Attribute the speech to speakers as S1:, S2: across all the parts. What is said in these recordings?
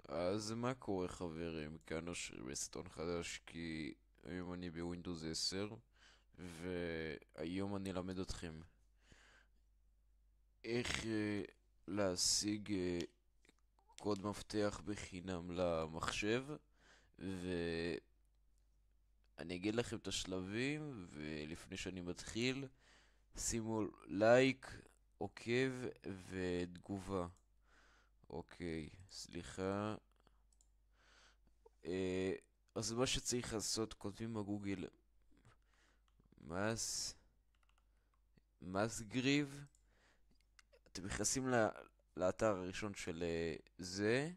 S1: אז מה קורה חברים? כאן אושרי בסרטון חדש כי היום אני בווינדוס 10 והיום אני אלמד אתכם איך להשיג קוד מפתח בחינם למחשב, ואני אגיד לכם את השלבים. ולפני שאני מתחיל, שימו לייק, עוקב ותגובה. אוקיי, סליחה. אה, אז מה שצריך לעשות, כותבים בגוגל מס, מסגריב, אתם נכנסים לאתר הראשון של זה,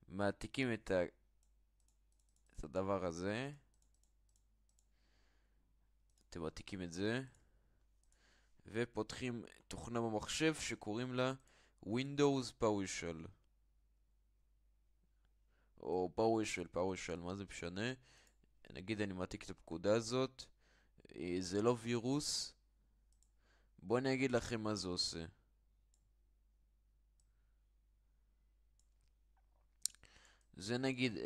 S1: מעתיקים את הדבר הזה, אתם מעתיקים את זה, ופותחים תוכנה במחשב שקוראים לה Windows PowerShell, או PowerShell, מה זה משנה. נגיד אני מעתיק את הפקודה הזאת, זה לא וירוס. בואו אני אגיד לכם מה זה עושה. זה נגיד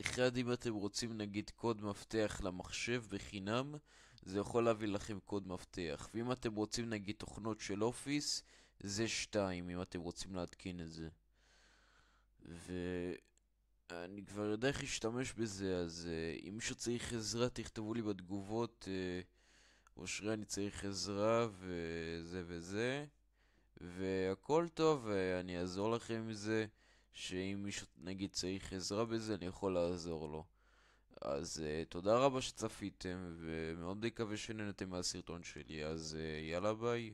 S1: אחד אם אתם רוצים נגיד קוד מפתח למחשב בחינם, זה יכול להביא לכם קוד מפתח. ואם אתם רוצים נגיד תוכנות של אופיס, זה 2 אם אתם רוצים להתקין את זה. ואני כבר יודע איך להשתמש בזה, אז אם מישהו צריך עזרה תכתבו לי בתגובות, אושרי אני צריך עזרה וזה וזה, והכל טוב, ואני אעזור לכם עם זה, שאם מישהו נגיד צריך עזרה בזה אני יכול לעזור לו. אז תודה רבה שצפיתם, ומאוד מקווה שנהנתם מהסרטון שלי, אז יאללה ביי.